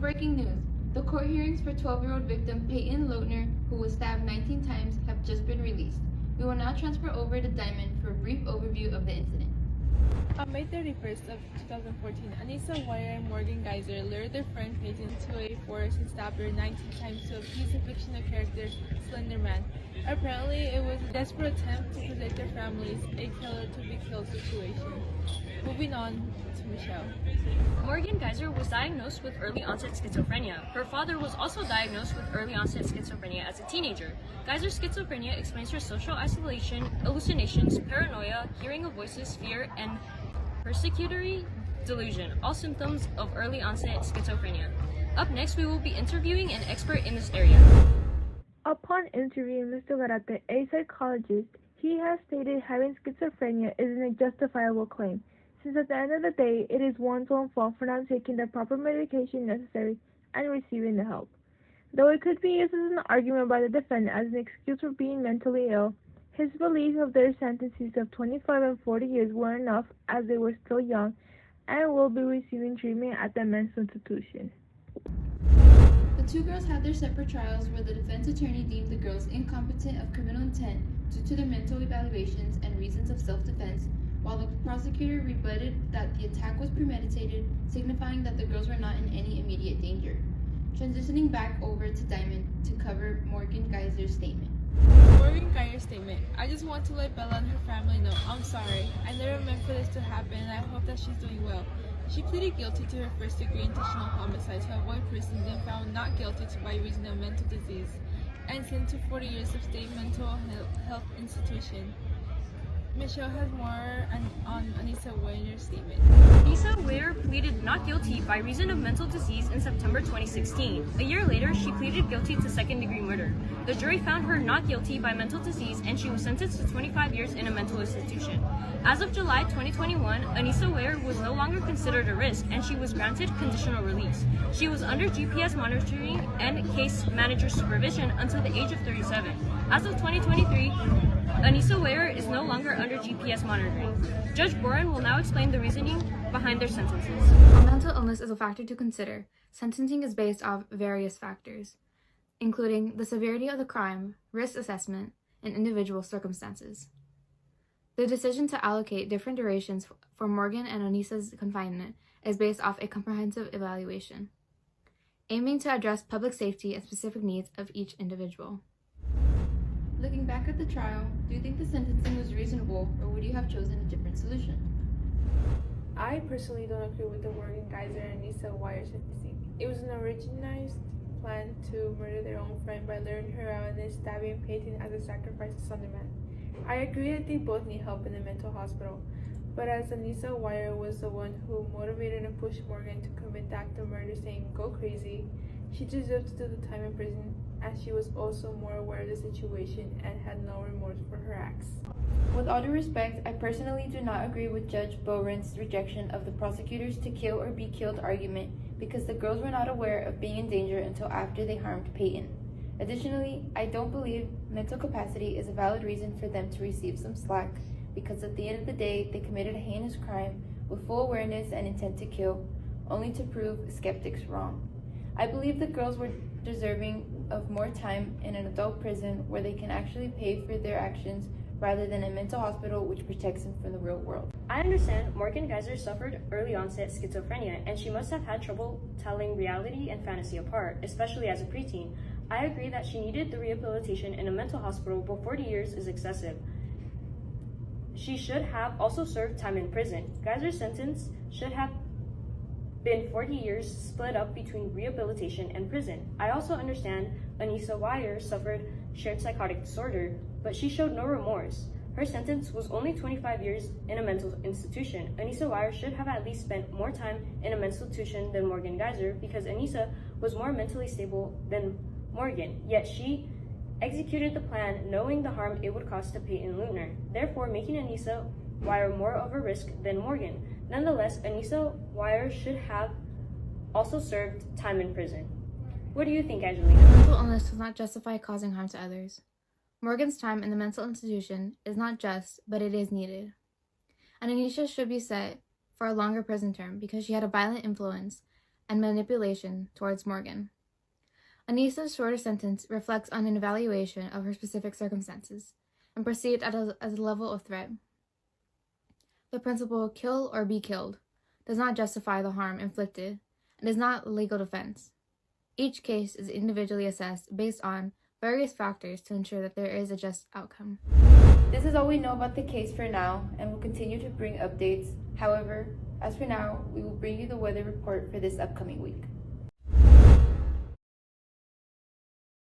Breaking news. The court hearings for 12-year-old victim Peyton Loetner, who was stabbed 19 times, have just been released. We will now transfer over to Diamond for a brief overview of the incident. On May 31st of 2014, Anissa Wire and Morgan Geyser lured their friend Peyton to a forest and stabbed her 19 times to appease the fictional character Slender Man. Apparently, it was a desperate attempt to protect their families, a killer-to-be-killed situation. Moving on to Michelle. Morgan Geyser was diagnosed with early-onset schizophrenia. Her father was also diagnosed with early-onset schizophrenia as a teenager. Geyser's schizophrenia explains her social isolation, hallucinations, paranoia, hearing of voices, fear, and persecutory delusion, all symptoms of early-onset schizophrenia. Up next, we will be interviewing an expert in this area. Upon interviewing Mr. Garate, a psychologist, he has stated having schizophrenia isn't a justifiable claim, since at the end of the day, it is one's own fault for not taking the proper medication necessary and receiving the help. Though it could be used as an argument by the defendant as an excuse for being mentally ill, his belief of their sentences of 25 and 40 years were enough as they were still young and will be receiving treatment at the mental institution. The two girls had their separate trials where the defense attorney deemed the girls incompetent of criminal intent due to their mental evaluations and reasons of self-defense, while the prosecutor rebutted that the attack was premeditated, signifying that the girls were not in any immediate danger. Transitioning back over to Diamond to cover Morgan Geyser's statement. Morgan Geyser's statement. I just want to let Bella and her family know I'm sorry. I never meant for this to happen and I hope that she's doing well. She pleaded guilty to her first-degree intentional homicide to avoid prison, then found not guilty by reason of mental disease, and sent to 40 years of state mental health institution. Michelle has more on Anissa Ware's statement. Anissa Ware pleaded not guilty by reason of mental disease in September 2016. A year later, she pleaded guilty to second-degree murder. The jury found her not guilty by mental disease and she was sentenced to 25 years in a mental institution. As of July 2021, Anissa Ware was no longer considered a risk and she was granted conditional release. She was under GPS monitoring and case manager supervision until the age of 37. As of 2023, Anissa Ware is no longer under GPS monitoring. Judge Boren will now explain the reasoning behind their sentences. While mental illness is a factor to consider, sentencing is based off various factors, including the severity of the crime, risk assessment, and individual circumstances. The decision to allocate different durations for Morgan and Anissa's confinement is based off a comprehensive evaluation, aiming to address public safety and specific needs of each individual. Looking back at the trial, do you think the sentencing was reasonable, or would you have chosen a different solution? I personally don't agree with the Morgan Geyser and Anissa Wire sentencing. It was an originalized plan to murder their own friend by luring her out and then stabbing Peyton as a sacrifice to Slender Man. I agree that they both need help in the mental hospital, but as Anissa Wire was the one who motivated and pushed Morgan to commit the act of murder, saying, "Go crazy," she deserved to do the time in prison, as she was also more aware of the situation and had no remorse for her acts. With all due respect, I personally do not agree with Judge Boren's rejection of the prosecutor's to kill or be killed argument because the girls were not aware of being in danger until after they harmed Peyton. Additionally, I don't believe mental capacity is a valid reason for them to receive some slack because at the end of the day, they committed a heinous crime with full awareness and intent to kill, only to prove skeptics wrong. I believe the girls were deserving of more time in an adult prison where they can actually pay for their actions rather than a mental hospital which protects them from the real world. I understand Morgan Geyser suffered early-onset schizophrenia and she must have had trouble telling reality and fantasy apart, especially as a preteen. I agree that she needed the rehabilitation in a mental hospital, but 40 years is excessive. She should have also served time in prison. Geyser's sentence should have been 40 years split up between rehabilitation and prison. I also understand Anissa Wire suffered shared psychotic disorder, but she showed no remorse. Her sentence was only 25 years in a mental institution. Anissa Wire should have at least spent more time in a mental institution than Morgan Geyser because Anissa was more mentally stable than Morgan, yet she executed the plan knowing the harm it would cause to Peyton Loetner, therefore making Anissa Wire more of a risk than Morgan. Nonetheless, Anissa Wire should have also served time in prison. What do you think, Angelina? Mental illness does not justify causing harm to others. Morgan's time in the mental institution is not just, but it is needed. And Anisha should be set for a longer prison term because she had a violent influence and manipulation towards Morgan. Anissa's shorter sentence reflects on an evaluation of her specific circumstances and perceived as a level of threat. The principle kill or be killed does not justify the harm inflicted and is not a legal defense. Each case is individually assessed based on various factors to ensure that there is a just outcome. This is all we know about the case for now, and we'll continue to bring updates. However, as for now, we will bring you the weather report for this upcoming week.